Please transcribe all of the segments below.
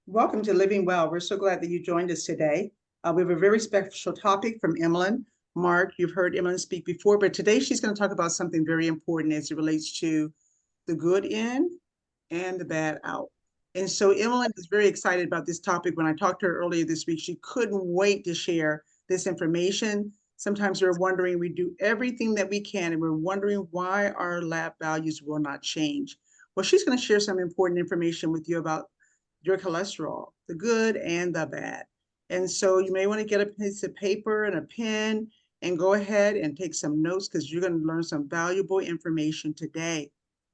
Welcome to Living Well. We're so glad that you joined us today. We have a very special topic from Emilyn. Mark, you've heard Emilyn speak before, but today she's going to talk about something very important as it relates to the good in and the bad out. And so Emilyn is very excited about this topic. When I talked to her earlier this week, she couldn't wait to share this information. Sometimes we're wondering, we do everything that we can, and we're wondering why our lab values will not change. Well, she's going to share some important information with you about your cholesterol, the good and the bad. And so you may want to get a piece of paper and a pen and go ahead and take some notes because you're going to learn some valuable information today.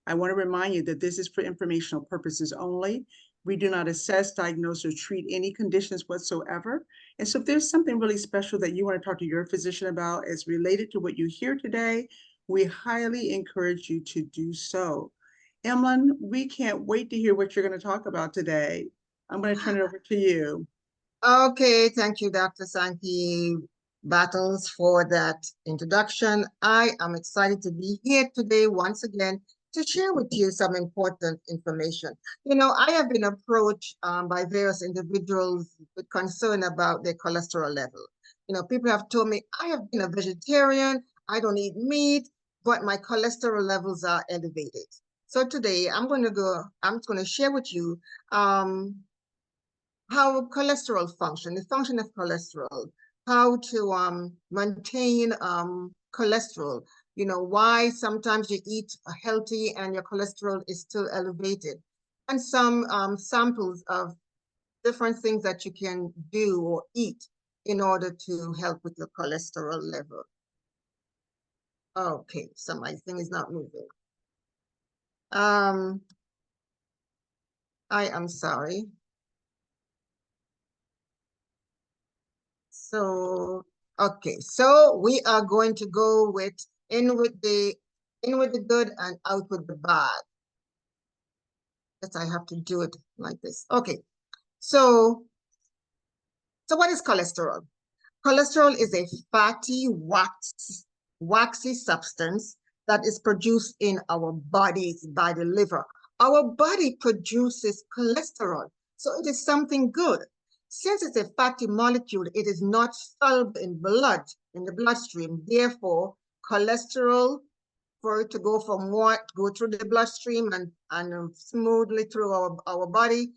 I want to remind you that this is for informational purposes only. We do not assess, diagnose, or treat any conditions whatsoever. And so if there's something really special that you want to talk to your physician about as related to what you hear today, we highly encourage you to do so. Emilyn, we can't wait to hear what you're going to talk about today. I'm going to turn it over to you. Okay, thank you, Dr. Sankey Battles, for that introduction. I am excited to be here today once again to share with you some important information. You know, I have been approached by various individuals with concern about their cholesterol level. You know, people have told me, I have been a vegetarian, I don't eat meat, but my cholesterol levels are elevated. So today I'm going to share with you how cholesterol function, the function of cholesterol, how to maintain cholesterol, you know, why sometimes you eat healthy and your cholesterol is still elevated, and some samples of different things that you can do or eat in order to help with your cholesterol level. Okay, so my thing is not moving. I am sorry. So, okay, so we are going to go with in with the good and out with the bad. Yes, I have to do it like this. Okay, so what is cholesterol? Cholesterol is a fatty, waxy substance that is produced in our bodies by the liver. Our body produces cholesterol, so it is something good. Since it's a fatty molecule, it is not soluble in blood, in the bloodstream. Therefore, cholesterol, for it to go through the bloodstream and smoothly through our body,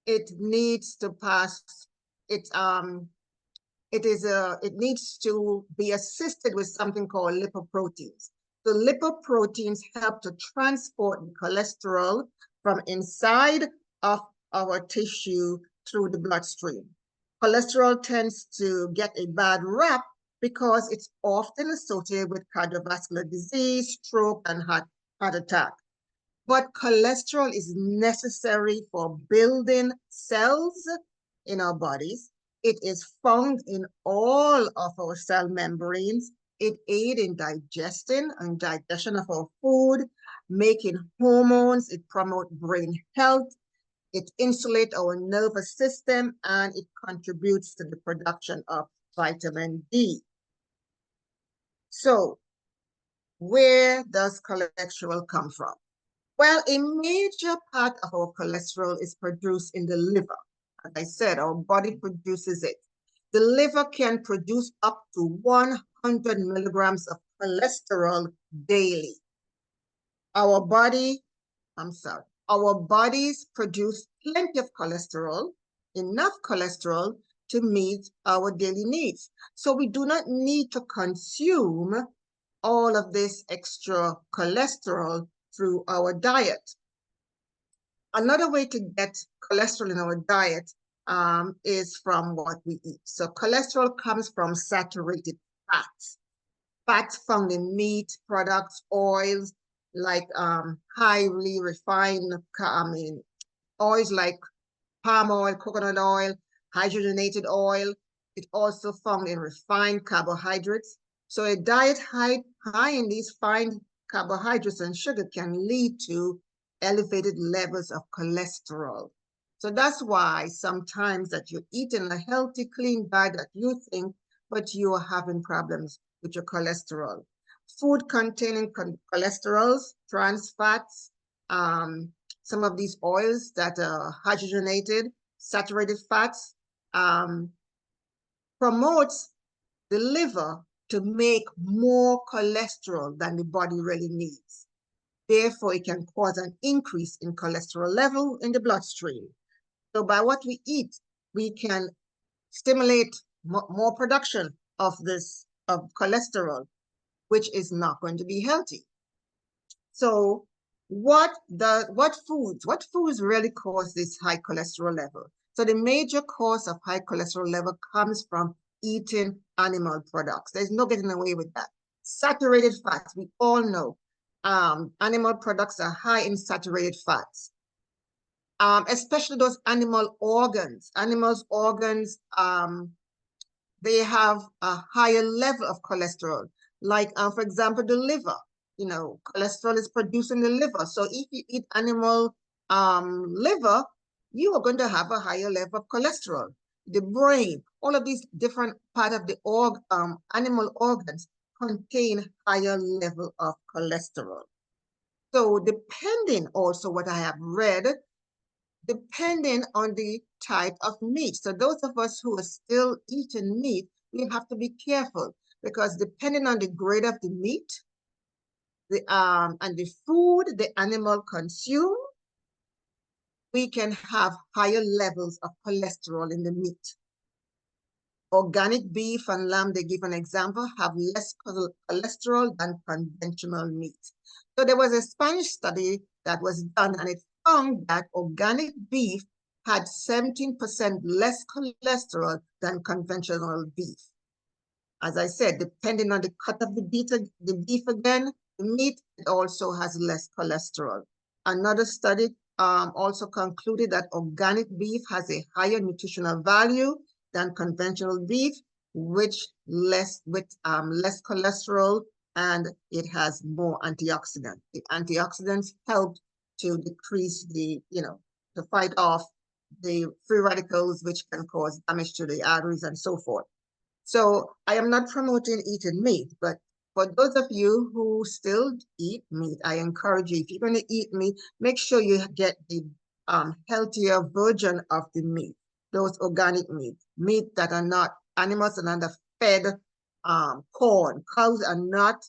it needs to pass, it needs to be assisted with something called lipoproteins. The lipoproteins help to transport the cholesterol from inside of our tissue through the bloodstream. Cholesterol tends to get a bad rap because it's often associated with cardiovascular disease, stroke, and heart attack. But cholesterol is necessary for building cells in our bodies. It is found in all of our cell membranes. It aids in digestion and digestion of our food, making hormones. It promotes brain health. It insulates our nervous system, and it contributes to the production of vitamin D. So, where does cholesterol come from? Well, a major part of our cholesterol is produced in the liver. As I said, our body produces it. The liver can produce up to 100 milligrams of cholesterol daily. Our bodies produce plenty of cholesterol, enough cholesterol to meet our daily needs. So we do not need to consume all of this extra cholesterol through our diet. Another way to get cholesterol in our diet is from what we eat. So cholesterol comes from saturated fats. Fats found in meat products, oils, like highly refined, oils like palm oil, coconut oil, hydrogenated oil. It also found in refined carbohydrates. So a diet high in these fine carbohydrates and sugar can lead to elevated levels of cholesterol. So that's why sometimes that you're eating a healthy, clean diet that you think, but you are having problems with your cholesterol. Food containing cholesterols, trans fats, some of these oils that are hydrogenated, saturated fats, promotes the liver to make more cholesterol than the body really needs. Therefore, it can cause an increase in cholesterol level in the bloodstream. So by what we eat, we can stimulate more production of cholesterol, which is not going to be healthy. So what foods really cause this high cholesterol level? So the major cause of high cholesterol level comes from eating animal products. There's no getting away with that. Saturated fats, we all know. Animal products are high in saturated fats. Especially those animal organs. Animals' organs, they have a higher level of cholesterol. Like, for example, the liver. You know, cholesterol is produced in the liver. So if you eat animal liver, you are going to have a higher level of cholesterol. The brain, all of these different parts of the animal organs contain higher level of cholesterol. So depending also what I have read, depending on the type of meat. So those of us who are still eating meat, we have to be careful because depending on the grade of the meat, and the food the animal consume, we can have higher levels of cholesterol in the meat. Organic beef and lamb, they give an example, have less cholesterol than conventional meat. So there was a Spanish study that was done and it found that organic beef had 17% less cholesterol than conventional beef. As I said, depending on the cut of the beef again, the meat, it also has less cholesterol. Another study also concluded that organic beef has a higher nutritional value than conventional beef, with less cholesterol, and it has more antioxidants. The antioxidants help to decrease to fight off the free radicals, which can cause damage to the arteries and so forth. So I am not promoting eating meat, but for those of you who still eat meat, I encourage you, if you're going to eat meat, make sure you get the healthier version of the meat, those organic meat that are not, animals that are not fed corn. Cows are not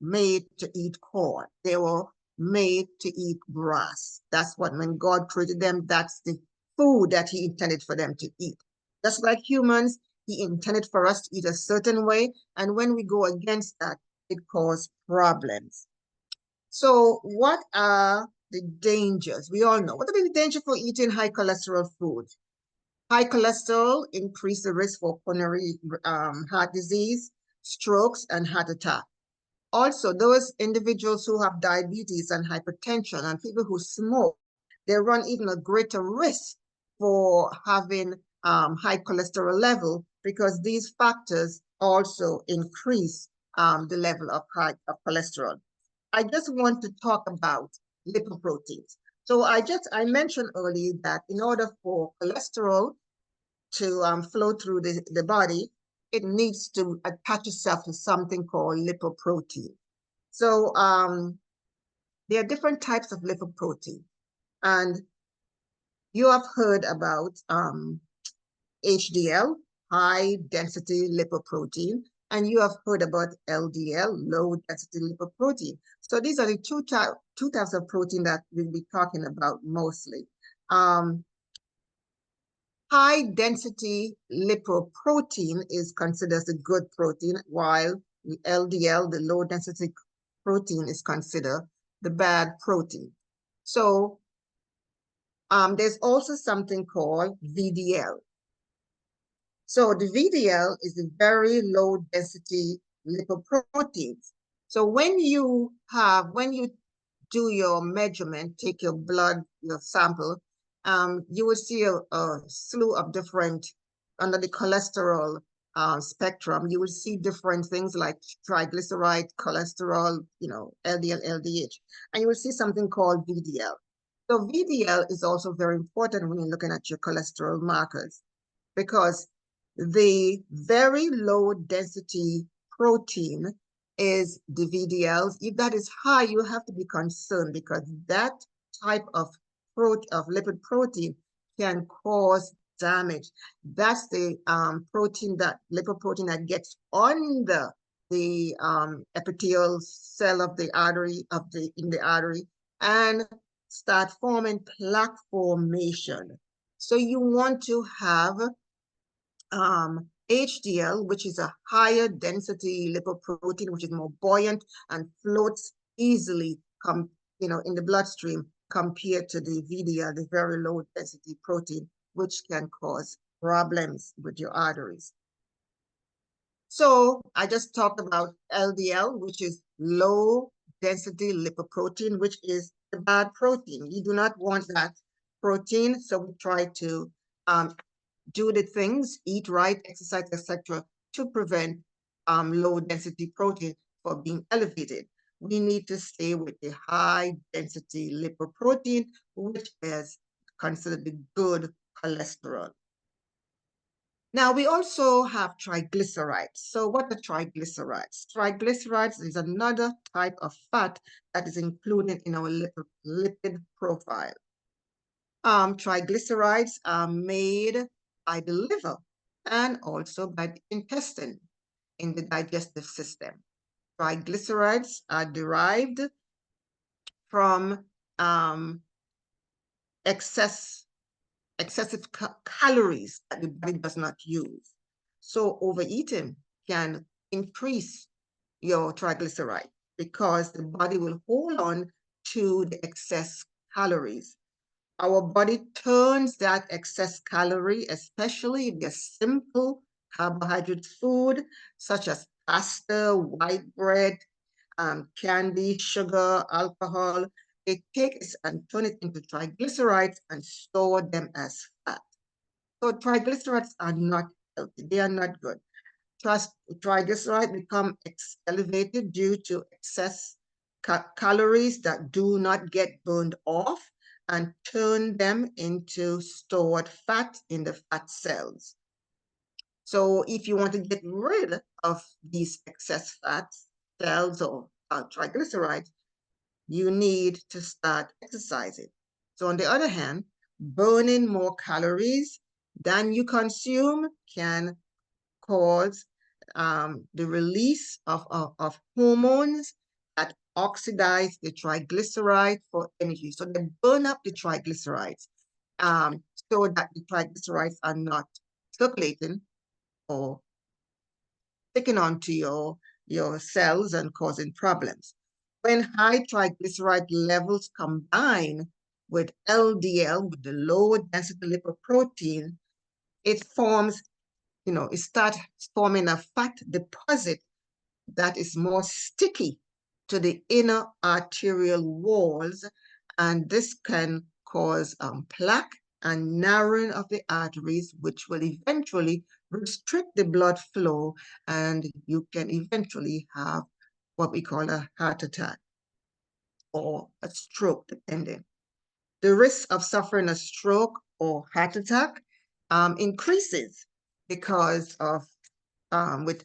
made to eat corn. They were made to eat grass. That's what, when God created them, that's the food that he intended for them to eat. Just like humans, he intended for us to eat a certain way, and when we go against that, it causes problems. So what are the dangers? We all know. What are the dangers for eating high cholesterol food? High cholesterol increase the risk for coronary heart disease, strokes, and heart attack. Also, those individuals who have diabetes and hypertension and people who smoke, they run even a greater risk for having high cholesterol level, because these factors also increase the level of cholesterol. I just want to talk about lipoproteins. So I mentioned earlier that in order for cholesterol to flow through the body, it needs to attach itself to something called lipoprotein. So there are different types of lipoprotein, and you have heard about HDL, high density lipoprotein, and you have heard about LDL, low density lipoprotein. So these are the two types of protein that we'll be talking about mostly. High density lipoprotein is considered as a good protein, while the LDL, the low density protein, is considered the bad protein. So there's also something called VDL. So the VDL is the very low density lipoproteins. So when you do your measurement, take your blood, your sample, you will see a slew of different, under the cholesterol spectrum, you will see different things like triglyceride, cholesterol, LDL, LDH, and you will see something called VDL. So VDL is also very important when you're looking at your cholesterol markers, because the very low density protein is the VDLs. If that is high, you have to be concerned because that type of lipid protein can cause damage. That's the lipid protein that gets on the epithelial cell of the artery in the artery and start forming plaque formation. So you want to have HDL, which is a higher density lipoprotein, which is more buoyant and floats easily in the bloodstream compared to the VDL, the very low density protein, which can cause problems with your arteries. So I just talked about LDL, which is low density lipoprotein, which is the bad protein. You do not want that protein. So we try to do the things, eat right, exercise, etc., to prevent low density protein from being elevated. We need to stay with the high density lipoprotein, which is considered the good cholesterol. Now, we also have triglycerides. So what are triglycerides? Triglycerides is another type of fat that is included in our lipid profile. Triglycerides are made by the liver and also by the intestine in the digestive system. Triglycerides are derived from excessive calories that the body does not use. So overeating can increase your triglyceride because the body will hold on to the excess calories. Our body turns that excess calorie, especially if they're simple carbohydrate food, such as pasta, white bread, candy, sugar, alcohol. They take it and turn it into triglycerides and store them as fat. So triglycerides are not healthy. They are not good. Triglycerides become elevated due to excess calories that do not get burned off and turn them into stored fat in the fat cells. So if you want to get rid of these excess fat cells or triglycerides, you need to start exercising. So on the other hand, burning more calories than you consume can cause the release of hormones that oxidize the triglyceride for energy. So they burn up the triglycerides so that the triglycerides are not circulating or sticking onto your cells and causing problems. When high triglyceride levels combine with LDL, with the low density lipoprotein, it forms it starts forming a fat deposit that is more sticky to the inner arterial walls, and this can cause plaque and narrowing of the arteries, which will eventually restrict the blood flow, and you can eventually have what we call a heart attack or a stroke, depending. The risk of suffering a stroke or heart attack increases because of with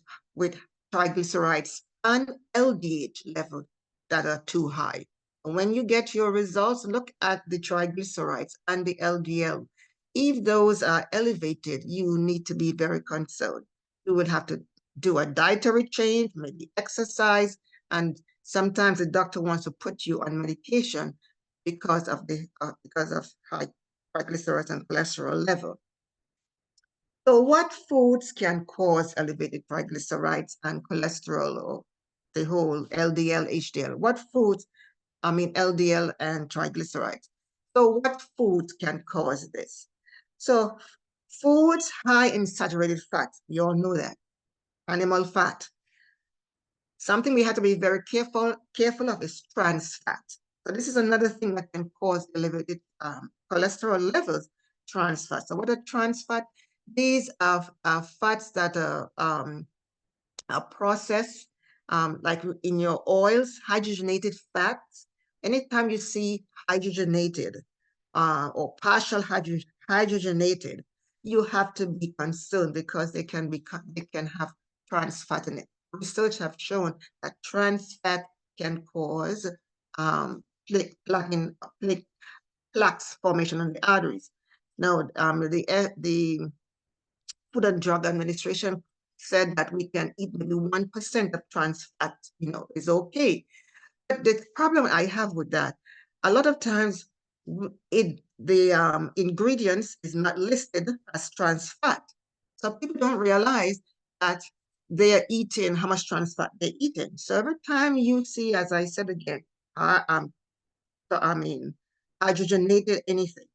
triglycerides and LDH levels that are too high. And when you get your results, look at the triglycerides and the LDL. If those are elevated, you need to be very concerned. You would have to do a dietary change, maybe exercise, and sometimes the doctor wants to put you on medication because of high triglycerides and cholesterol level. So what foods can cause elevated triglycerides and cholesterol, or the whole LDL, HDL? What foods, LDL and triglycerides. So what foods can cause this? So foods high in saturated fat, you all know that, animal fat. Something we have to be very careful of is trans fat. So this is another thing that can cause elevated cholesterol levels, trans fat. So what are trans fat? These are fats that are processed, like in your oils, hydrogenated fats. Anytime you see hydrogenated or partial hydrogenated, you have to be concerned because they can have trans fat in it. research have shown that trans fat can cause plaques formation on the arteries. Now, the Food and Drug Administration said that we can eat maybe 1% of trans fat, is okay. But the problem I have with that, a lot of times the ingredients is not listed as trans fat. So people don't realize that they are eating how much trans fat they're eating. So every time you see, as I said again, hydrogenated anything,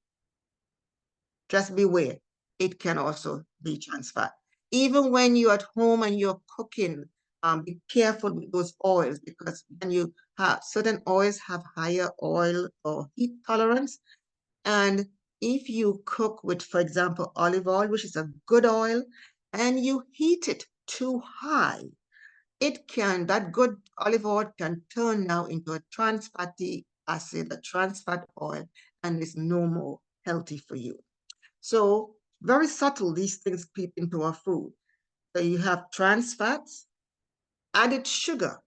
just beware, it can also be trans fat. Even when you're at home and you're cooking, be careful with those oils, because when you have certain oils have higher oil or heat tolerance. And if you cook with, for example, olive oil, which is a good oil, and you heat it too high, that good olive oil can turn now into a trans fatty acid, a trans fat oil, and is no more healthy for you. So very subtle, these things creep into our food. So you have trans fats, added sugar.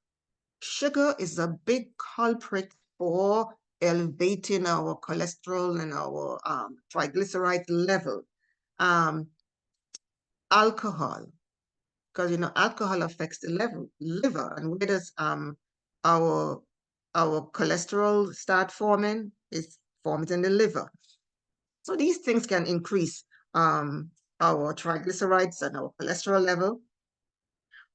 Sugar is a big culprit for elevating our cholesterol and our triglyceride level. Alcohol, because alcohol affects the liver, and where does our cholesterol start forming? It's formed in the liver. So these things can increase our triglycerides and our cholesterol level.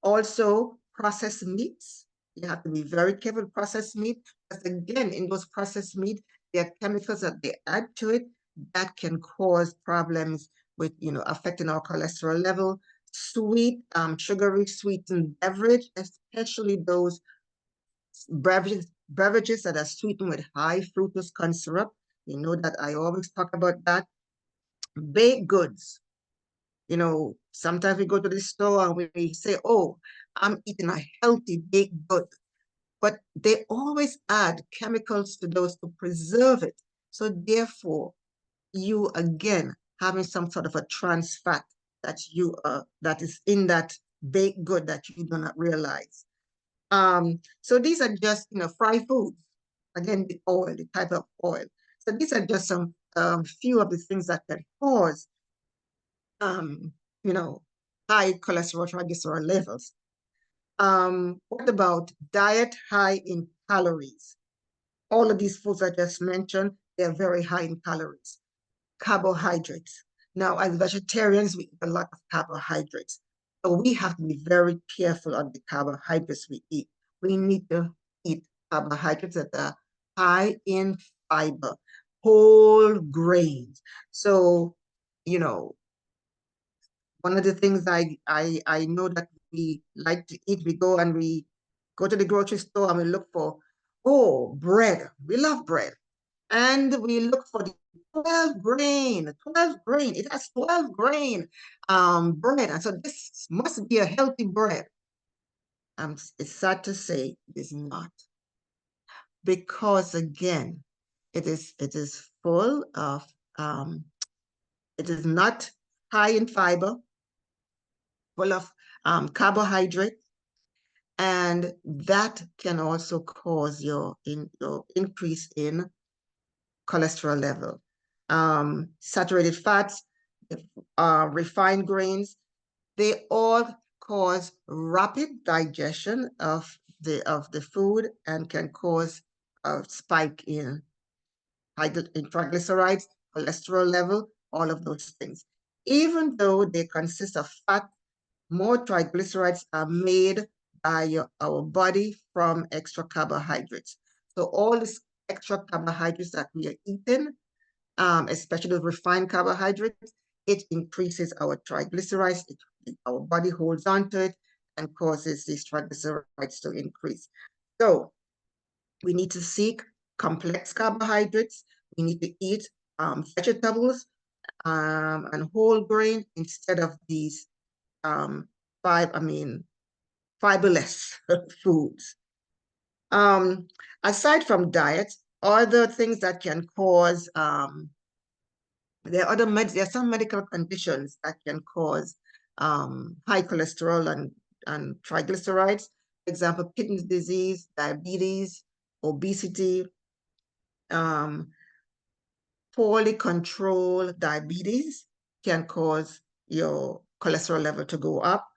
Also, processed meats. You have to be very careful with processed meat, because again, in those processed meat, there are chemicals that they add to it that can cause problems with, affecting our cholesterol level. Sweet, sugary sweetened beverage, especially those beverages that are sweetened with high fructose corn syrup. You know that I always talk about that. Baked goods. Sometimes we go to the store and we say, oh, I'm eating a healthy baked good. But they always add chemicals to those to preserve it. So therefore, you again having some sort of a trans fat that is in that baked good that you do not realize. So these are just fried foods. Again, the oil, the type of oil. So these are just some few of the things that can cause high cholesterol, triglyceride levels. What about diet high in calories? All of these foods I just mentioned, they're very high in calories. Carbohydrates. Now, as vegetarians, we eat a lot of carbohydrates. So we have to be very careful on the carbohydrates we eat. We need to eat carbohydrates that are high in fiber, whole grains. So, one of the things I know that we like to eat, we go to the grocery store and we look for, bread. We love bread. And we look for the 12 grain. It has 12 grain bread. And so this must be a healthy bread. It's sad to say it is not. Because again, it is full of, it is not high in fiber, full of carbohydrate, and that can also cause your increase in cholesterol level. Saturated fats, refined grains, they all cause rapid digestion of the food and can cause a spike in triglycerides, cholesterol level, all of those things. Even though they consist of fat, more triglycerides are made by our body from extra carbohydrates. So all these extra carbohydrates that we are eating, especially the refined carbohydrates, it increases our triglycerides. Our body holds on to it and causes these triglycerides to increase. So we need to seek complex carbohydrates. We need to eat vegetables and whole grain instead of these fiberless foods. Aside from diet, other things that can cause, there are some medical conditions that can cause high cholesterol and and triglycerides. For example, kidney disease, diabetes, obesity, poorly controlled diabetes can cause your cholesterol level to go up.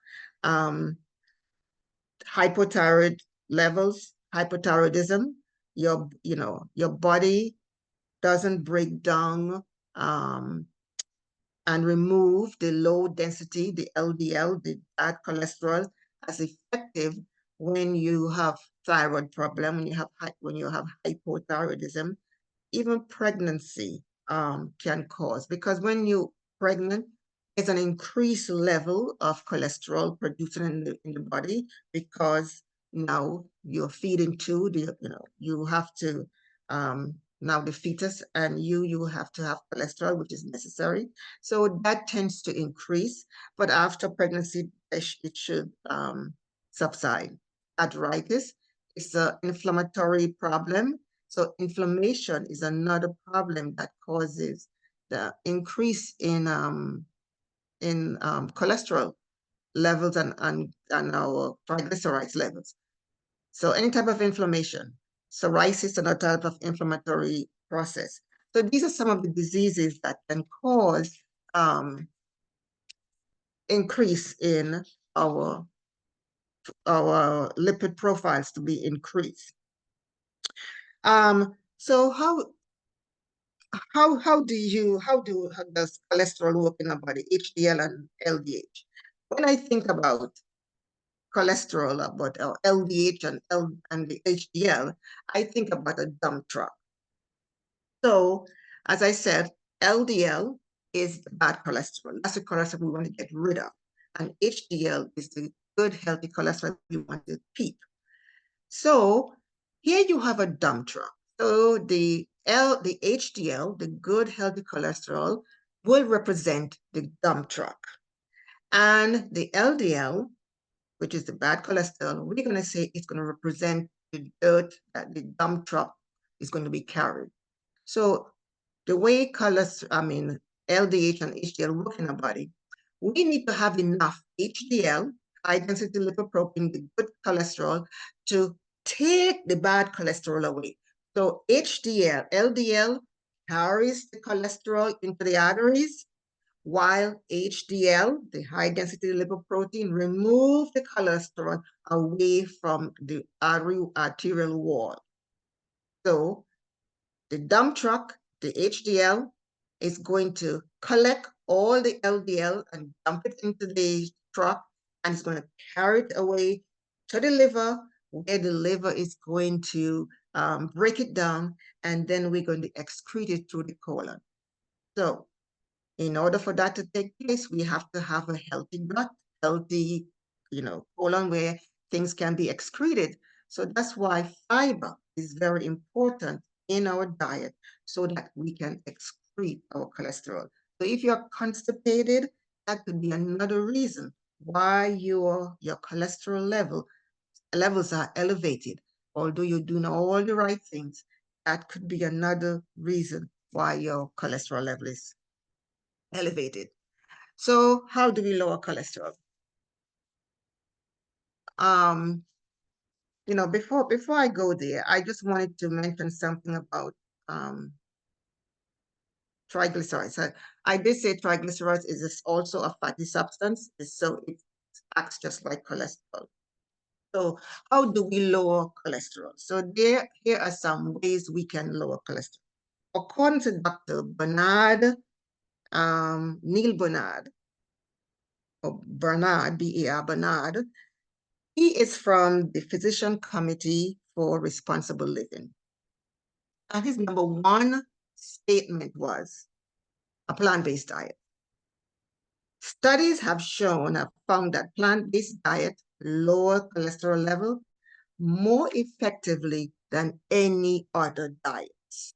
Hypothyroid levels, hypothyroidism, your body doesn't break down and remove the low density, the LDL, the bad cholesterol, as effective when you have thyroid problem, when you have hypothyroidism. Even pregnancy can cause, because when you're pregnant, it's an increased level of cholesterol produced in the body, because now you're feeding to the, you have to, now the fetus and you have to have cholesterol, which is necessary. So that tends to increase, but after pregnancy, it should subside. Arthritis is an inflammatory problem. So inflammation is another problem that causes the increase in cholesterol levels and our triglycerides levels. So any type of inflammation, psoriasis, another type of inflammatory process. So these are some of the diseases that can cause increase in our lipid profiles to be increased. So how does cholesterol work in our body, HDL and LDH? When I think about cholesterol, about LDH and the HDL, I think about a dump truck. So, as I said, LDL is bad cholesterol. That's the cholesterol we want to get rid of. And HDL is the good, healthy cholesterol we want to keep. So here you have a dump truck. So the HDL, the good healthy cholesterol, will represent the dump truck. And the LDL, which is the bad cholesterol, we're going to say it's going to represent the dirt that the dump truck is going to be carried. So the way LDH and HDL work in our body, we need to have enough HDL, high density lipoprotein, the good cholesterol, to take the bad cholesterol away. So LDL carries the cholesterol into the arteries, while HDL, the high density lipoprotein, remove the cholesterol away from the arterial wall. So the dump truck, the HDL, is going to collect all the LDL and dump it into the truck, and it's going to carry it away to the liver, where the liver is going to break it down, and then we're going to excrete it through the colon. So in order for that to take place, we have to have a healthy gut, healthy, colon where things can be excreted. So that's why fiber is very important in our diet, so that we can excrete our cholesterol. So if you're constipated, that could be another reason why your cholesterol levels are elevated. Although you're doing all the right things, that could be another reason why your cholesterol level is elevated. So how do we lower cholesterol? Before I go there, I just wanted to mention something about triglycerides. I did say triglycerides is also a fatty substance, so it acts just like cholesterol. So how do we lower cholesterol? So here are some ways we can lower cholesterol. According to Dr. Bernard, Neil Bernard, or Bernard, B-E-R, Bernard, he is from the Physician Committee for Responsible Living. And his number one statement was a plant-based diet. Studies have found that plant-based diet lower cholesterol level more effectively than any other diets.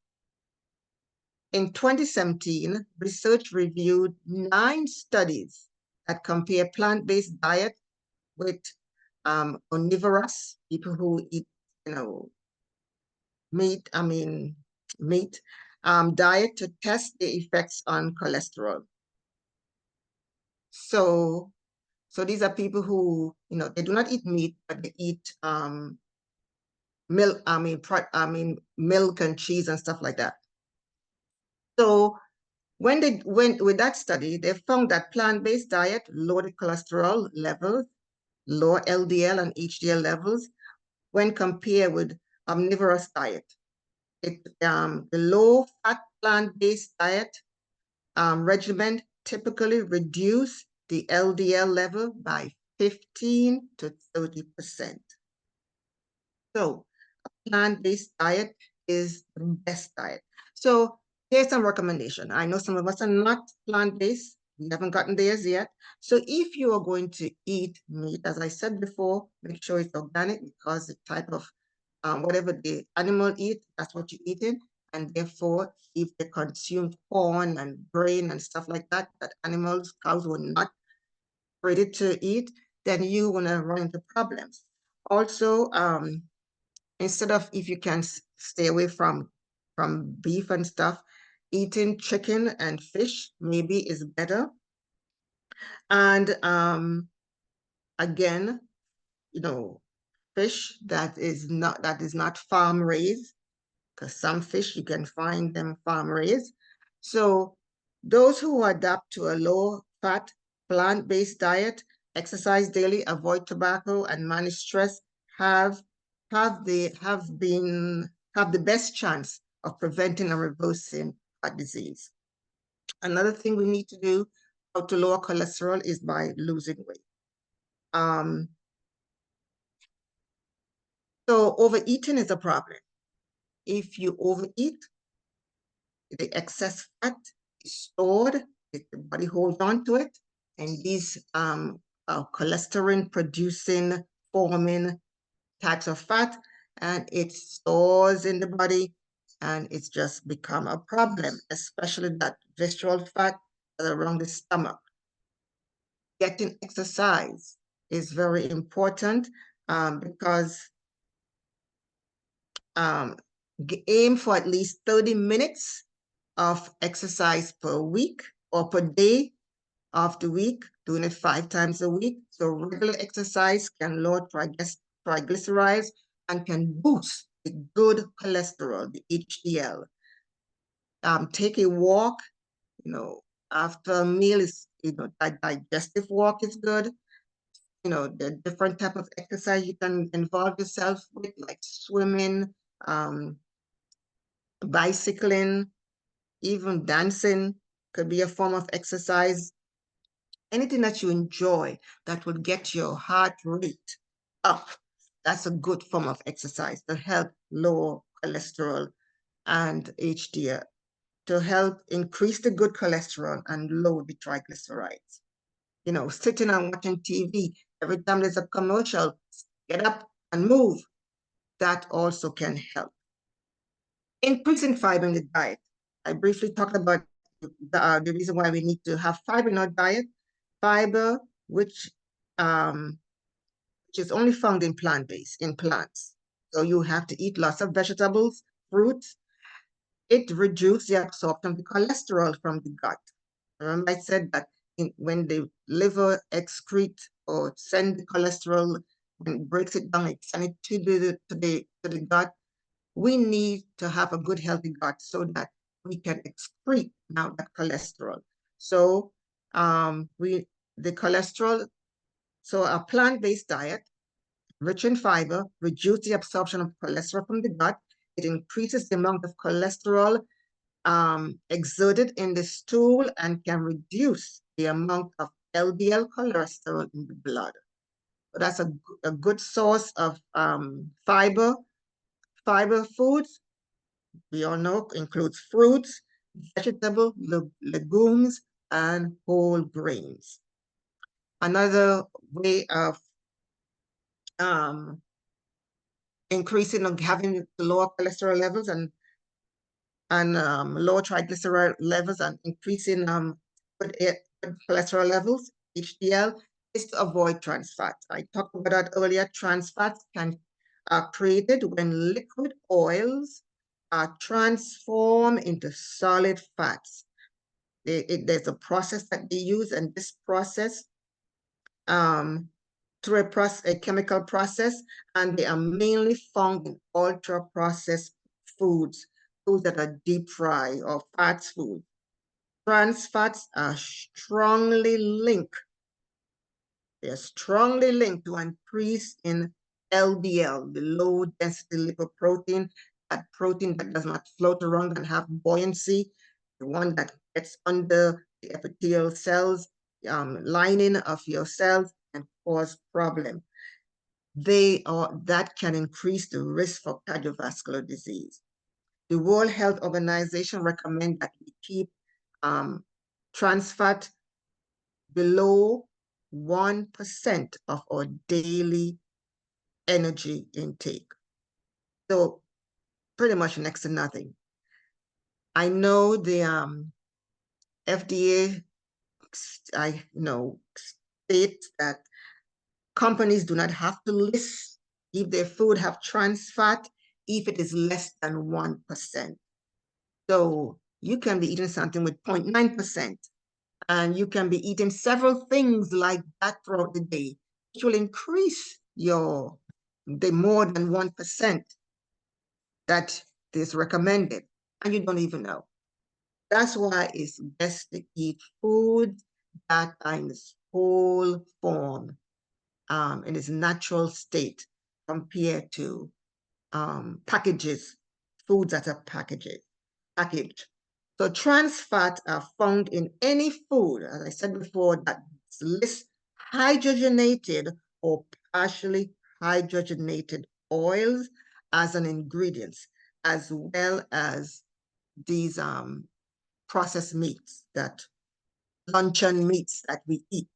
In 2017, research reviewed 9 studies that compare plant-based diet with omnivorous, people who eat, meat diet, to test the effects on cholesterol. So So these are people who, they do not eat meat, but they eat milk, milk and cheese and stuff like that. So when they went with that study, they found that plant-based diet lowered cholesterol levels, lower LDL and HDL levels when compared with omnivorous diet. The low-fat plant-based diet regimen typically reduce the LDL level by 15 to 30%. So a plant-based diet is the best diet. So here's some recommendation. I know some of us are not plant-based. We haven't gotten theirs yet. So if you are going to eat meat, as I said before, make sure it's organic, because the type of whatever the animal eat, that's what you're eating. And therefore, if they consume corn and grain and stuff like that, that animals, cows were not ready to eat, then you're gonna run into problems. Also, instead of, if you can stay away from beef and stuff, eating chicken and fish maybe is better. And again, fish that is not farm raised, because some fish you can find them farm raised. So those who adapt to a low fat plant-based diet, exercise daily, avoid tobacco, and manage stress have the best chance of preventing and reversing heart disease. Another thing we need to do how to lower cholesterol is by losing weight. So overeating is a problem. If you overeat, the excess fat is stored, the body holds on to it, and these cholesterol producing, forming types of fat, and it stores in the body, and it's just become a problem, especially that visceral fat around the stomach. Getting exercise is very important, because aim for at least 30 minutes of exercise per week or per day of the week, doing it 5 times a week. So regular exercise can lower triglycerides and can boost the good cholesterol, the HDL. Take a walk, after a meal is, digestive walk is good. The different type of exercise you can involve yourself with, like swimming, bicycling, even dancing could be a form of exercise. Anything that you enjoy that will get your heart rate up, that's a good form of exercise to help lower cholesterol and HDL, to help increase the good cholesterol and lower the triglycerides. Sitting and watching TV, every time there's a commercial, get up and move. That also can help. Increasing fiber in the diet. I briefly talked about the reason why we need to have fiber in our diet. Fiber, which is only found in plants. So you have to eat lots of vegetables, fruits. It reduces the absorption of the cholesterol from the gut. Remember I said that when the liver excrete or send the cholesterol, when it breaks it down, it sends it to the gut. We need to have a good, healthy gut so that we can excrete now that cholesterol. So the cholesterol, so a plant-based diet, rich in fiber, reduce the absorption of cholesterol from the gut. It increases the amount of cholesterol exerted in the stool and can reduce the amount of LDL cholesterol in the blood. So that's a good source of fiber. Fiber foods, we all know, includes fruits, vegetables, legumes, and whole grains. Another way of increasing or having lower cholesterol levels and lower triglyceride levels and increasing good cholesterol levels, HDL, is to avoid trans fats. I talked about that earlier. Trans fats are created when liquid oils are transformed into solid fats. There's a process that they use, and this process through a chemical process, and they are mainly found in ultra-processed foods, foods that are deep fried or fast food. Trans fats are strongly linked. They're strongly linked to an increase in LDL, the low density lipoprotein, that protein that does not float around and have buoyancy, the one that gets under the epithelial cells, lining of your cells and cause problem. That can increase the risk for cardiovascular disease. The World Health Organization recommends that we keep trans fat below 1% of our daily energy intake. So pretty much next to nothing. I know the FDA, states that companies do not have to list if their food have trans fat if it is less than 1%. So you can be eating something with 0.9%, and you can be eating several things like that throughout the day, which will increase the more than 1% that is recommended, and you don't even know. That's why it's best to eat food that are in its whole form, in its natural state, compared to packages, foods that are packaged. So trans fats are found in any food, as I said before, that lists hydrogenated or partially hydrogenated oils as an ingredient, as well as these processed meats, luncheon meats that we eat.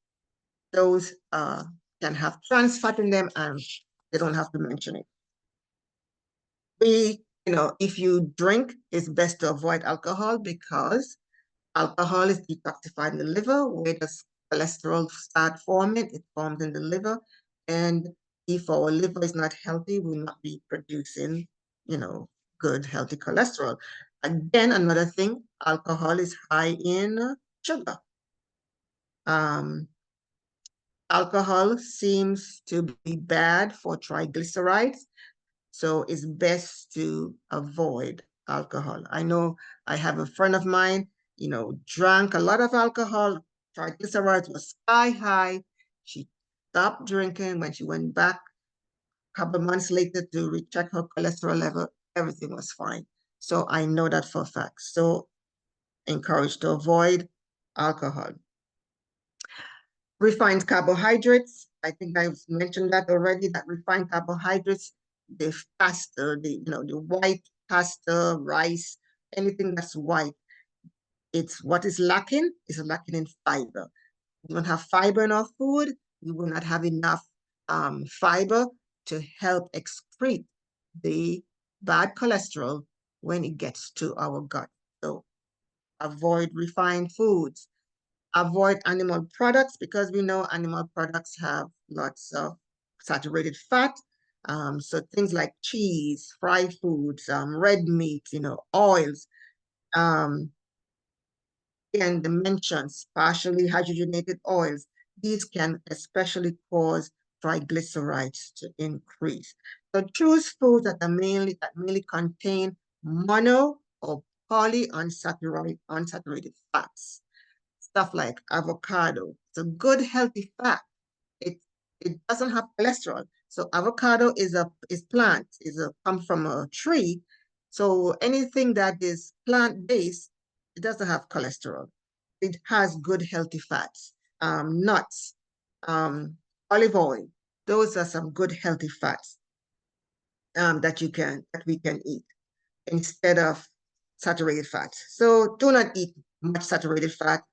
Those can have trans fat in them, and they don't have to mention it. If you drink, it's best to avoid alcohol, because alcohol is detoxifying the liver. Where does cholesterol start forming? It forms in the liver. And if our liver is not healthy, we'll not be producing, good, healthy cholesterol. Again, another thing, alcohol is high in sugar. Alcohol seems to be bad for triglycerides, so it's best to avoid alcohol. I know I have a friend of mine, drank a lot of alcohol, triglycerides was sky high. She stopped drinking. When she went back a couple of months later to recheck her cholesterol level, everything was fine. So I know that for a fact. So encouraged to avoid alcohol. Refined carbohydrates, I think I've mentioned that already, that refined carbohydrates, the pasta, the white pasta, rice, anything that's white, it's what is lacking in fiber. We don't have fiber in our food, we will not have enough fiber to help excrete the bad cholesterol when it gets to our gut. So avoid refined foods. Avoid animal products, because we know animal products have lots of saturated fat. So things like cheese, fried foods, red meat, oils, and the mentions, partially hydrogenated oils. These can especially cause triglycerides to increase. So choose foods that mainly contain mono or polyunsaturated fats. Stuff like avocado. It's a good healthy fat. It doesn't have cholesterol. So avocado is plant, comes from a tree. So anything that is plant-based, it doesn't have cholesterol. It has good healthy fats. Nuts, olive oil. Those are some good healthy fats that we can eat instead of saturated fats. So do not eat much saturated fat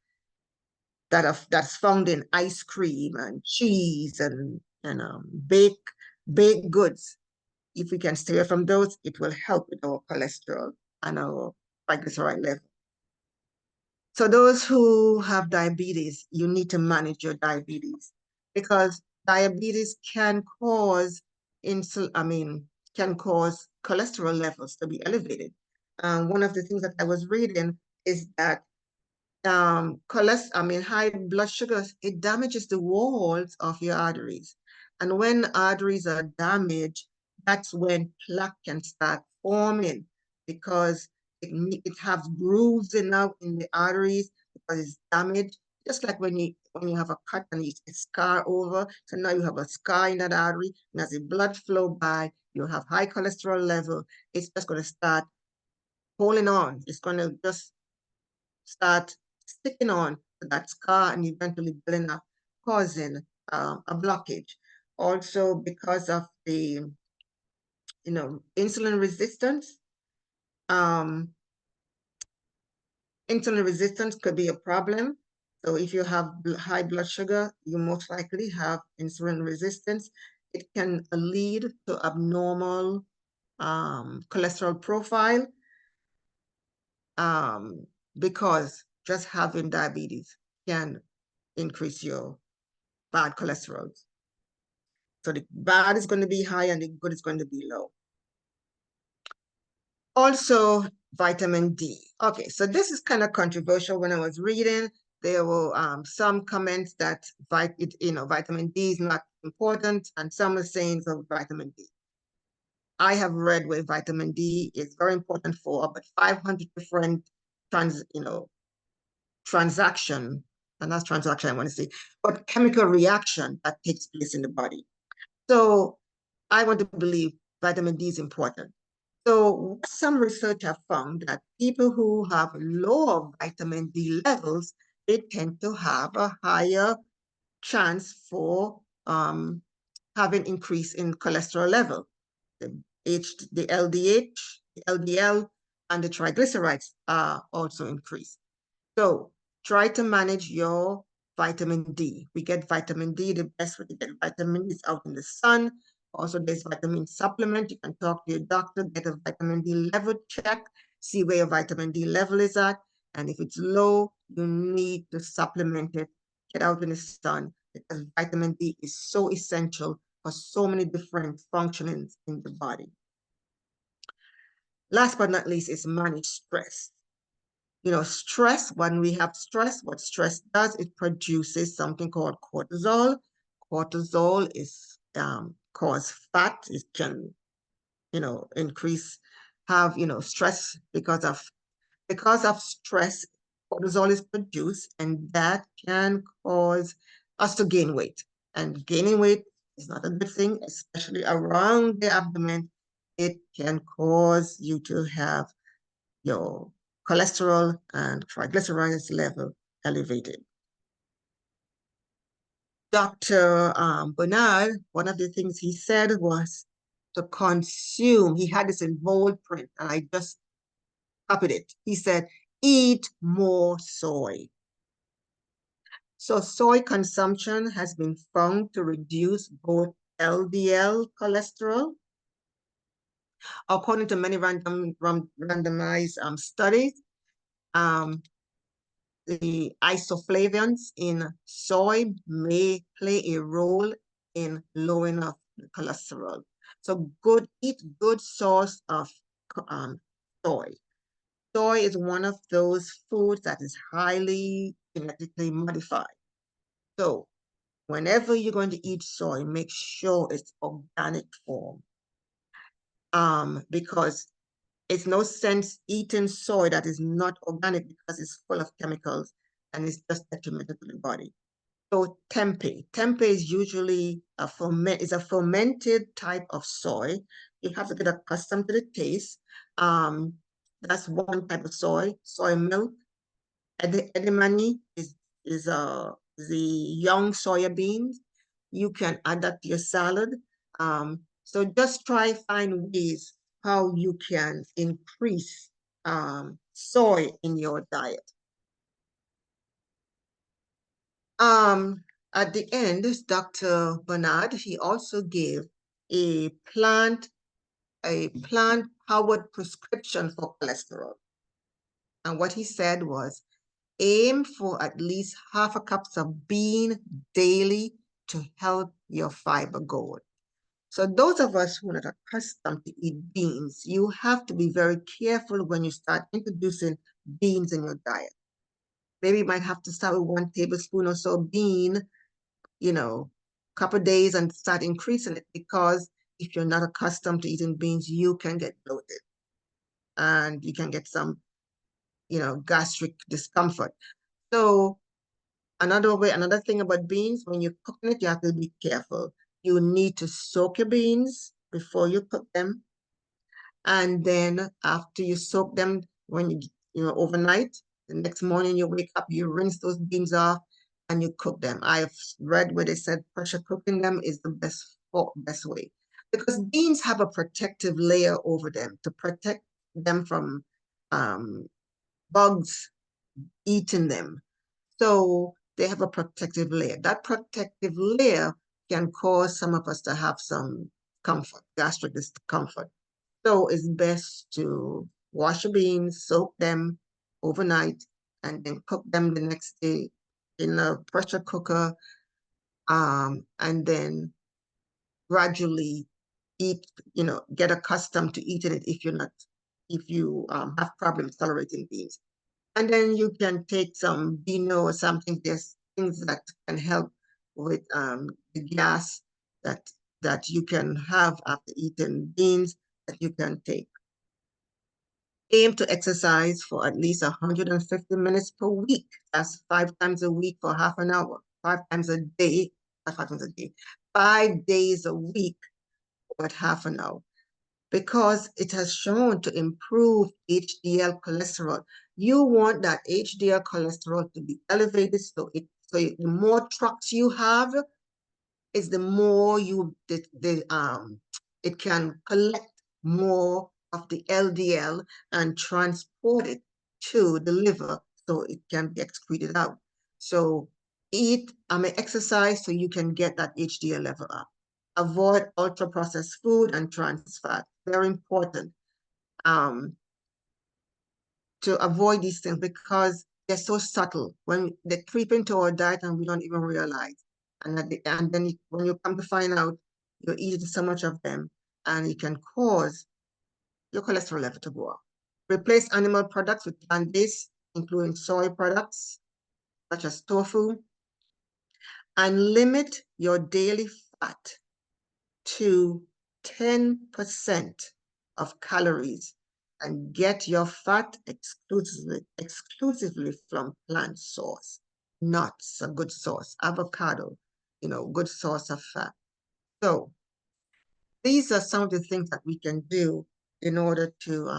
that's found in ice cream and cheese and baked goods. If we can stay away from those, it will help with our cholesterol and our triglyceride level. So those who have diabetes, you need to manage your diabetes, because diabetes can cause cholesterol levels to be elevated. One of the things that I was reading is that high blood sugar, it damages the walls of your arteries. And when arteries are damaged, that's when plaque can start forming because it has grooves now in the arteries because it's damaged. Just like when you have a cut and it's scar over, so now you have a scar in that artery, and as the blood flow by, you have high cholesterol level. It's just going to start holding on. It's going to just start sticking on to that scar and eventually building up, causing a blockage. Also, because of the insulin resistance, insulin resistance could be a problem. So if you have high blood sugar, you most likely have insulin resistance. It can lead to abnormal cholesterol profile because just having diabetes can increase your bad cholesterol. So the bad is going to be high and the good is going to be low. Also, vitamin D. Okay, so this is kind of controversial. When I was reading, there were some comments that vitamin D is not important, and some are saying of vitamin D. I have read where vitamin D is very important for about 500 different transaction, and that's transaction I want to say, but chemical reaction that takes place in the body. So I want to believe vitamin D is important. So some research have found that people who have lower vitamin D levels, they tend to have a higher chance for having increase in cholesterol level. The LDH, the LDL, and the triglycerides are also increased. So try to manage your vitamin D. We get vitamin D, the best way to get vitamin is out in the sun. Also, there's vitamin supplement. You can talk to your doctor, get a vitamin D level check, see where your vitamin D level is at. And if it's low, you need to supplement it. Get out in the sun because vitamin D is so essential for so many different functionings in the body. Last but not least is manage stress. Stress, when we have stress, what stress does, it produces something called cortisol. Cortisol is cause fat. It can, increase, have, stress because of stress, cortisol is produced, and that can cause us to gain weight. And gaining weight is not a good thing, especially around the abdomen. It can cause you to have your cholesterol and triglycerides level elevated. Dr. Bernard, one of the things he said was to consume. He had this in bold print, and I just copied it. He said, eat more soy. So soy consumption has been found to reduce both LDL cholesterol. According to many randomized studies, the isoflavones in soy may play a role in lowering of cholesterol. So eat good source of soy. Soy is one of those foods that is highly genetically modified. So whenever you're going to eat soy, make sure it's organic form. Because it's no sense eating soy that is not organic because it's full of chemicals and it's just detrimental to the body. So tempeh. Tempeh is usually a fermented type of soy. You have to get accustomed to the taste. That's one type of soy. Soy milk. Edamame is the young soya beans. You can add that to your salad. So just try find ways how you can increase soy in your diet. At the end, Dr. Bernard, he also gave a plant-powered prescription for cholesterol. And what he said was, aim for at least half a cup of bean daily to help your fiber goal. So those of us who are not accustomed to eat beans, you have to be very careful when you start introducing beans in your diet. maybe you might have to start with 1 tablespoon or so bean, you know, couple days and start increasing it, because if you're not accustomed to eating beans, you can get bloated and you can get some, gastric discomfort. So another thing about beans, when you're cooking it, you have to be careful. You need to soak your beans before you cook them. And then after you soak them, overnight, the next morning you wake up, you rinse those beans off and you cook them. I've read where they said pressure cooking them is the best way, because beans have a protective layer over them to protect them from bugs eating them. So they have a protective layer. That protective layer can cause some of us to have some gastric discomfort. So it's best to wash your beans, soak them overnight, and then cook them the next day in a pressure cooker, and then gradually eat, get accustomed to eating it if you have problems tolerating beans. And then you can take some Beano or something. There's things that can help with the gas that you can have after eating beans that you can take. Aim to exercise for at least 150 minutes per week. That's 5 times a week for half an hour, 5 times a day, 5 days a week for half an hour, because it has shown to improve HDL cholesterol. You want that HDL cholesterol to be elevated, so the more trucks you have, is the more it can collect more of the LDL and transport it to the liver so it can be excreted out. So exercise so you can get that HDL level up. Avoid ultra-processed food and trans fat. Very important to avoid these things, because they're so subtle when they creep into our diet and we don't even realize. And then when you come to find out, you're eating so much of them, and it can cause your cholesterol level to go up. Replace animal products with plant-based, including soy products, such as tofu, and limit your daily fat to 10% of calories, and get your fat exclusively from plant source, nuts, a good source, avocado, good source of fat. So these are some of the things that we can do in order to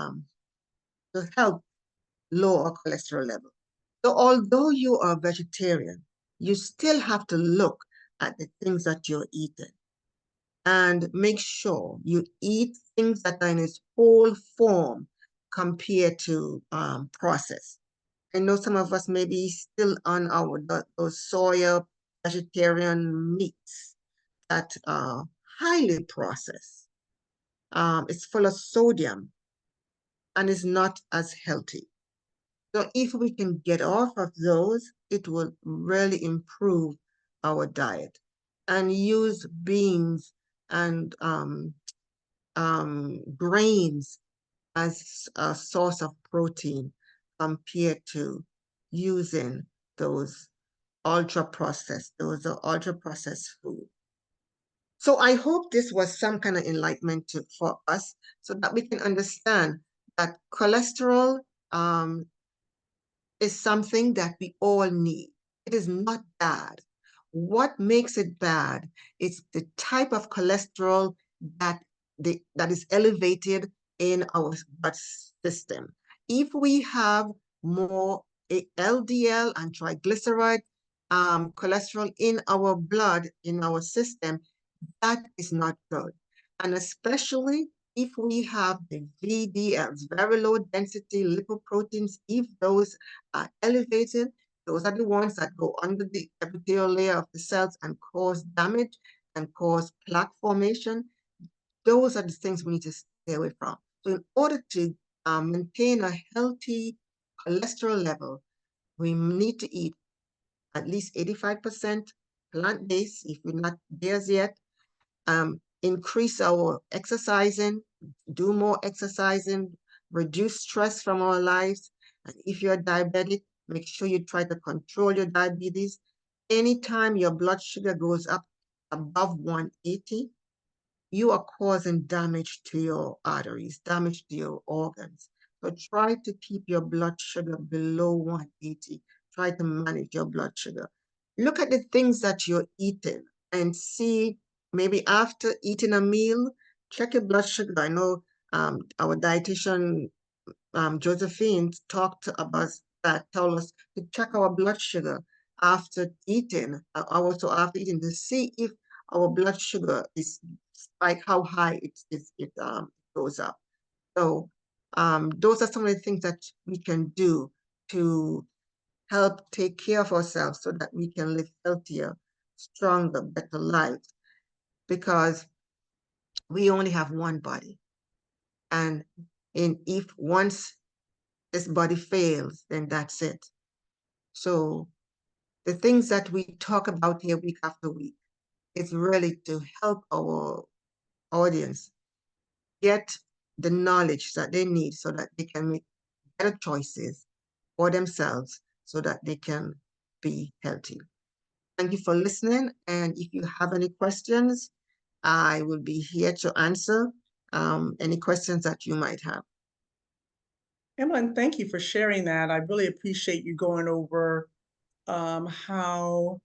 help lower our cholesterol level. So although you are a vegetarian, you still have to look at the things that you're eating and make sure you eat things that are in its whole form compared to processed. I know some of us may be still on those soya vegetarian meats that are highly processed. It's full of sodium and is not as healthy. So if we can get off of those, it will really improve our diet, and use beans and grains as a source of protein compared to using those ultra-processed food. So I hope this was some kind of enlightenment for us, so that we can understand that cholesterol is something that we all need. It is not bad. What makes it bad is the type of cholesterol that is elevated in our blood system. If we have more LDL and triglyceride cholesterol in our blood, in our system, that is not good. And especially if we have the VDLs, very low density lipoproteins, if those are elevated, those are the ones that go under the epithelial layer of the cells and cause damage and cause plaque formation. Those are the things we need to stay away from. So in order to maintain a healthy cholesterol level, we need to eat at least 85% plant-based, if we're not there yet. Increase our exercising, do more exercising, reduce stress from our lives. And if you're diabetic, make sure you try to control your diabetes. Anytime your blood sugar goes up above 180, you are causing damage to your arteries, damage to your organs. So try to keep your blood sugar below 180. Try to manage your blood sugar. Look at the things that you're eating and see, maybe after eating a meal, check your blood sugar. I know our dietitian, Josephine, talked about that, told us to check our blood sugar after eating, also after eating, to see if our blood sugar is like how high it goes up. So those are some of the things that we can do to help take care of ourselves so that we can live healthier, stronger, better lives. Because we only have one body. And if once this body fails, then that's it. So the things that we talk about here week after week is really to help our audience get the knowledge that they need so that they can make better choices for themselves so that they can be healthy. Thank you for listening. And if you have any questions, I will be here to answer any questions that you might have. Emilyn, thank you for sharing that. I really appreciate you going over how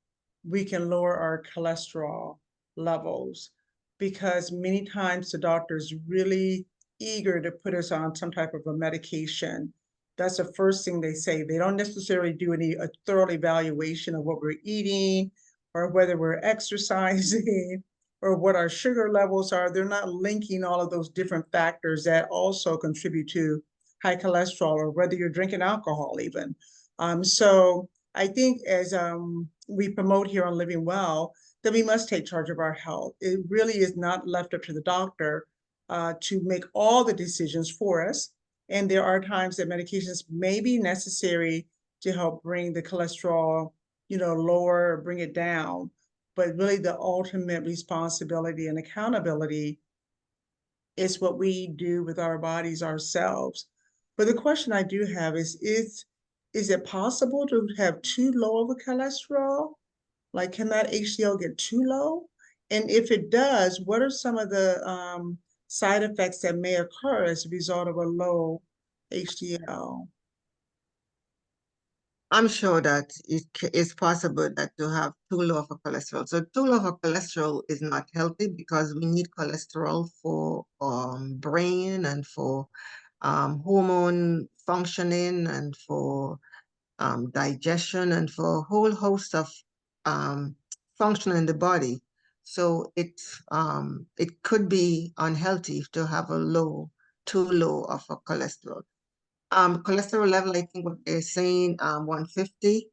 we can lower our cholesterol levels, because many times the doctor is really eager to put us on some type of a medication. That's the first thing they say. They don't necessarily do a thorough evaluation of what we're eating or whether we're exercising or what our sugar levels are. They're not linking all of those different factors that also contribute to high cholesterol, or whether you're drinking alcohol even. So I think as we promote here on Living Well, that we must take charge of our health. It really is not left up to the doctor to make all the decisions for us. And there are times that medications may be necessary to help bring the cholesterol, lower or bring it down. But really the ultimate responsibility and accountability is what we do with our bodies ourselves. But the question I do have is it possible to have too low of a cholesterol? Like, can that HDL get too low? And if it does, what are some of the side effects that may occur as a result of a low HDL? I'm sure that it is possible that to have too low of a cholesterol. So too low of a cholesterol is not healthy because we need cholesterol for brain and for hormone functioning and for digestion and for a whole host of function in the body. So it could be unhealthy to have too low of a cholesterol. Cholesterol level, I think what they're saying, 150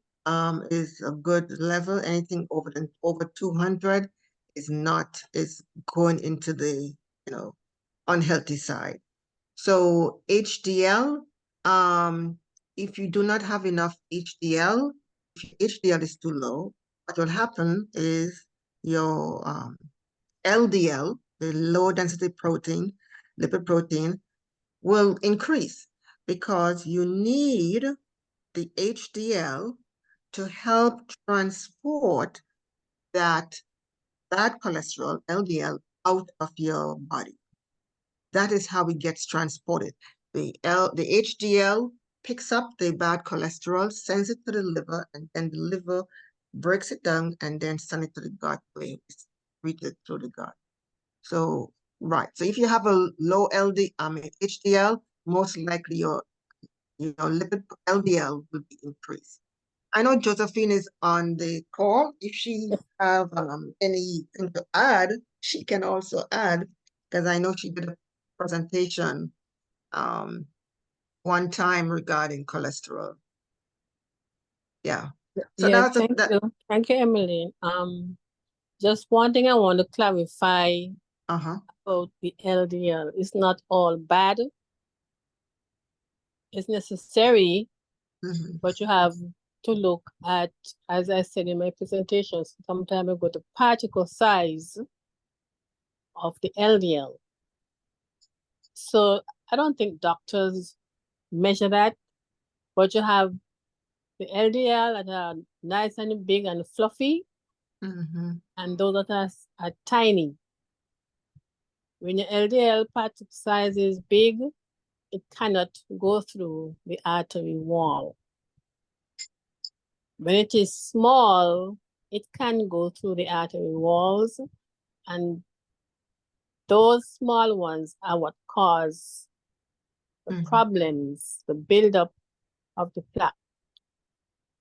is a good level. Anything over 200 is going into the, unhealthy side. So HDL, if you do not have enough HDL, if HDL is too low, what will happen is your LDL, the low density protein, lipid protein, will increase because you need the HDL to help transport that bad cholesterol, LDL, out of your body. That is how it gets transported. The HDL picks up the bad cholesterol, sends it to the liver, and then the liver breaks it down and then sends it to the gut where it's treated through the gut. So, right. So if you have a low HDL, most likely your lipid LDL will be increased. I know Josephine is on the call. If she have anything to add, she can also add, because I know she did a presentation one time regarding cholesterol. Yeah. So Yeah, that's thank you. Thank you, Emily. Just one thing I want to clarify about the LDL. It's not all bad. It's necessary, but you have to look at, as I said in my presentation some time ago, the particle size of the LDL. So I don't think doctors measure that, but you have the LDL that are nice and big and fluffy, Mhm. and those that are tiny. When your LDL particle size is big, it cannot go through the artery wall. When it is small, it can go through the artery walls, and those small ones are what cause the problems, the buildup of the plaque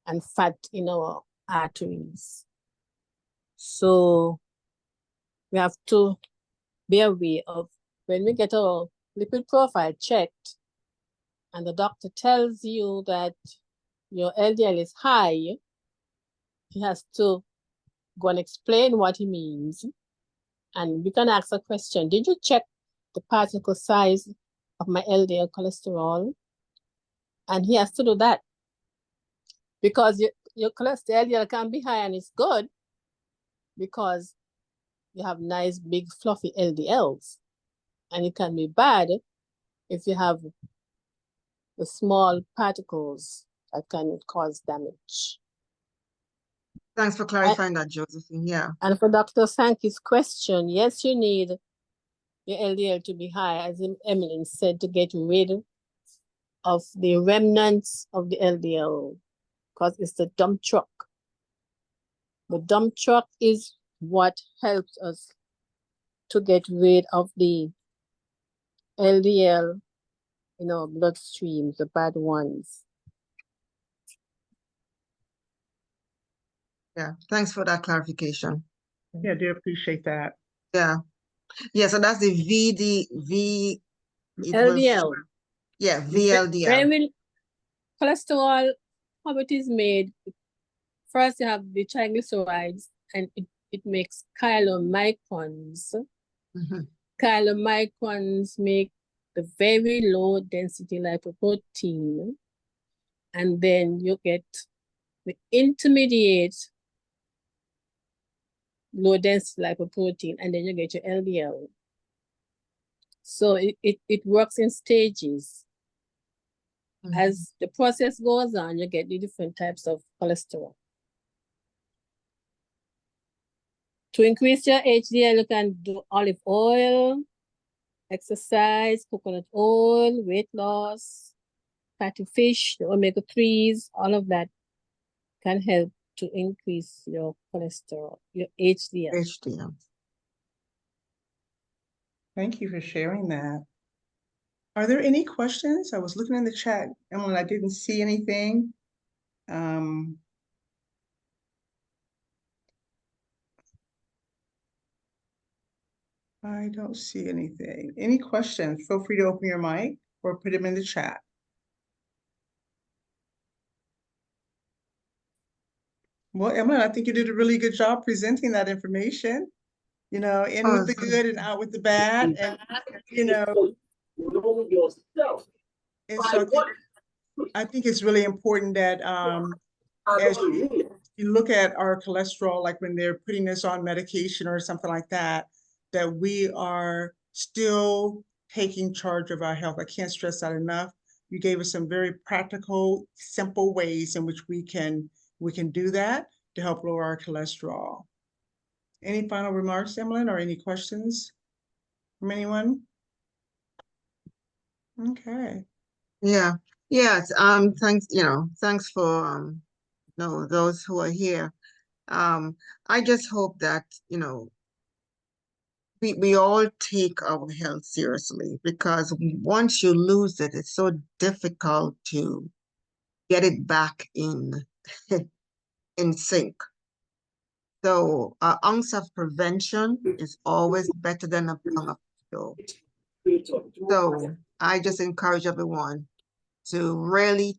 and fat in our arteries. So we have to be aware of when we get our lipid profile checked and the doctor tells you that your LDL is high, he has to go and explain what he means. And we can ask a question: did you check the particle size of my LDL cholesterol? And he has to do that, because your cholesterol LDL can be high and it's good because you have nice big fluffy LDLs, and it can be bad if you have the small particles that can cause damage. Thanks for clarifying that, Josephine. Yeah. And for Dr. Sankey's question, yes, you need your LDL to be high, as Emilyn said, to get rid of the remnants of the LDL, because it's the dump truck. The dump truck is what helps us to get rid of the LDL in our bloodstream, the bad ones. Yeah. Thanks for that clarification. Yeah, I do appreciate that. Yeah. Yeah. So that's the VD. LDL. Yeah, VLDL. Very cholesterol, how it is made. First, you have the triglycerides, and it makes chylomicrons. Chylomicrons make the very low density lipoprotein, and then you get the intermediate low density lipoprotein, and then you get your LDL. So it works in stages. As the process goes on, you get the different types of cholesterol. To increase your HDL, you can do olive oil, exercise, coconut oil, weight loss, fatty fish, the omega-3s, all of that can help to increase your cholesterol, your HDL. HDL. Thank you for sharing that. Are there any questions? I was looking in the chat, Emilyn, I didn't see anything. I don't see anything. Any questions? Feel free to open your mic or put them in the chat. Well, Emilyn, I think you did a really good job presenting that information. You know, in with the good and out with the bad, and you know, and so I think it's really important that as you look at our cholesterol, like when they're putting us on medication or something like that, that we are still taking charge of our health. I can't stress that enough. You gave us some very practical, simple ways in which we can do that to help lower our cholesterol. Any final remarks, Emilyn, or any questions from anyone? Okay. Yeah. Yes. Thanks. Thanks for those who are here. I just hope that we all take our health seriously, because once you lose it, it's so difficult to get it back in sync. So an ounce of prevention is always better than a pound of cure. So I just encourage everyone to really,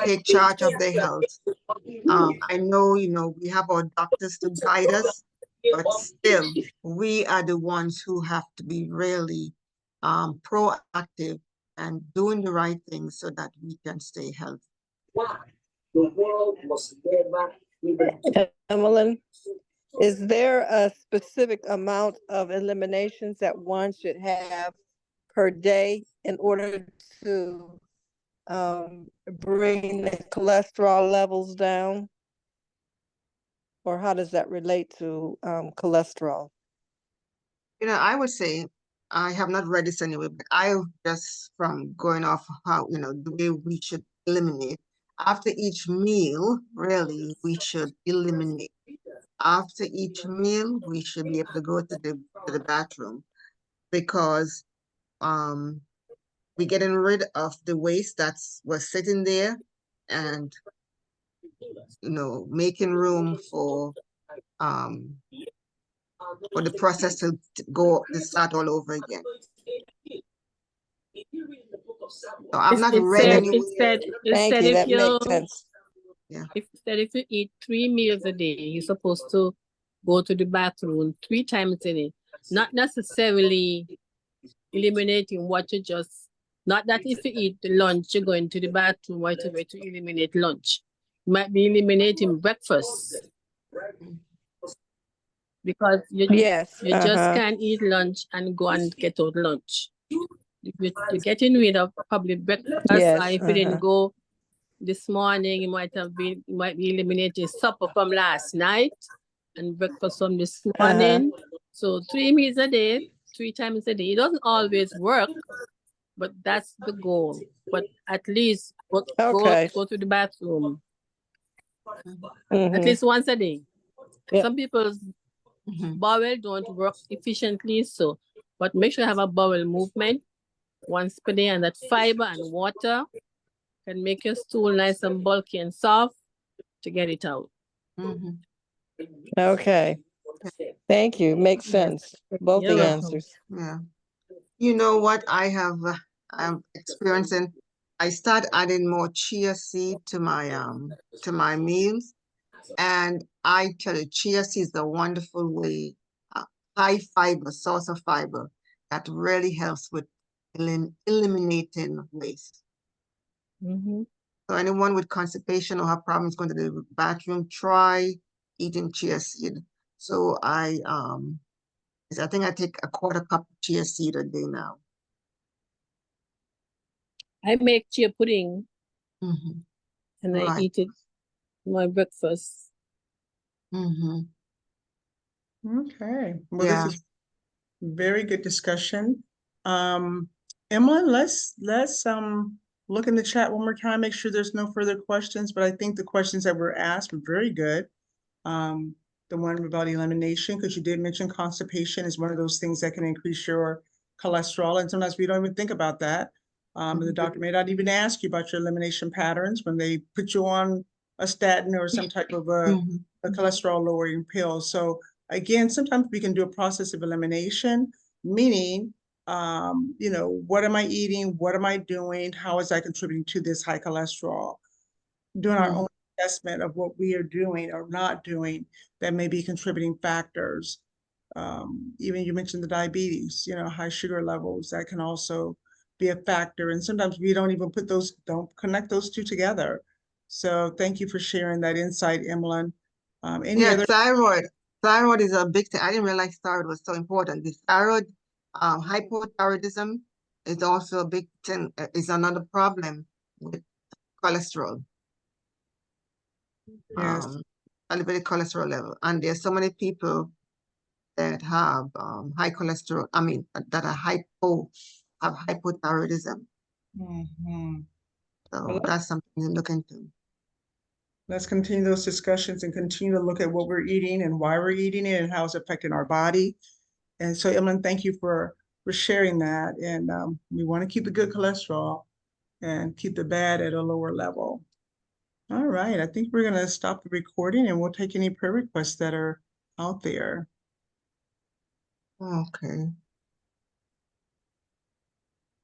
take charge of their health. I know, we have our doctors to guide us, but still, we are the ones who have to be really proactive and doing the right things so that we can stay healthy. Emilyn, is there a specific amount of eliminations that one should have per day in order to bring the cholesterol levels down? Or how does that relate to cholesterol? You know, I would say, I have not read this anyway, but I just from going off how, you know, the way we should eliminate. After each meal, really, we should eliminate. After each meal, we should be able to go to the bathroom, because we're getting rid of the waste that's was sitting there, and you know, making room for the process to start all over again. So I've not read It anywhere. said, Thank you, if that you, makes sense. if you eat 3 meals a day, you're supposed to go to the bathroom 3 times a day. Not necessarily eliminating what you just, not that if you eat lunch, you're going to the bathroom right away to eliminate lunch. You might be eliminating breakfast. Because you Yes. just can't eat lunch and go and get out lunch. You're getting rid of probably breakfast, Yes, or if you didn't go this morning, you might be eliminating supper from last night and breakfast from this morning. So 3 meals a day, 3 times a day. It doesn't always work, but that's the goal. But at least go to the bathroom at least once a day. Yep. Some people's bowel don't work efficiently, so but make sure you have a bowel movement once per day, and that fiber and water can make your stool nice and bulky and soft to get it out. Okay. Thank you. Makes sense. Both You're the welcome. answers. Yeah. You know what I'm experiencing? I start adding more chia seed to my meals, and I tell you, chia seed is a wonderful way, high fiber, source of fiber that really helps with eliminating waste. So anyone with constipation or have problems going to the bathroom, try eating chia seed. So I think I take a 1/4 cup of chia seed a day now. I make chia pudding and I eat it my breakfast. Okay, well, this is very good discussion. Emma, let's look in the chat one more time, make sure there's no further questions, but I think the questions that were asked were very good. The one about elimination, because you did mention constipation is one of those things that can increase your cholesterol, and sometimes we don't even think about that. The doctor may not even ask you about your elimination patterns when they put you on a statin or some type of a cholesterol lowering pill. So again, sometimes we can do a process of elimination, meaning, you know, what am I eating? What am I doing? How is that contributing to this high cholesterol? Doing our own assessment of what we are doing or not doing that may be contributing factors. Even you mentioned the diabetes, you know, high sugar levels, that can also be a factor. And sometimes we don't even don't connect those two together. So thank you for sharing that insight, Emilyn. Any other? Thyroid is a big thing. I didn't realize thyroid was so important. The thyroid, hypothyroidism is also a big thing, is another problem with cholesterol. Yes. Elevated cholesterol level. And there's so many people that have high cholesterol, that are have hypothyroidism. So that's something to look into. Let's continue those discussions and continue to look at what we're eating and why we're eating it and how it's affecting our body. And so, Emilyn, thank you for sharing that. And we want to keep the good cholesterol and keep the bad at a lower level. All right, I think we're going to stop the recording and we'll take any prayer requests that are out there. Okay.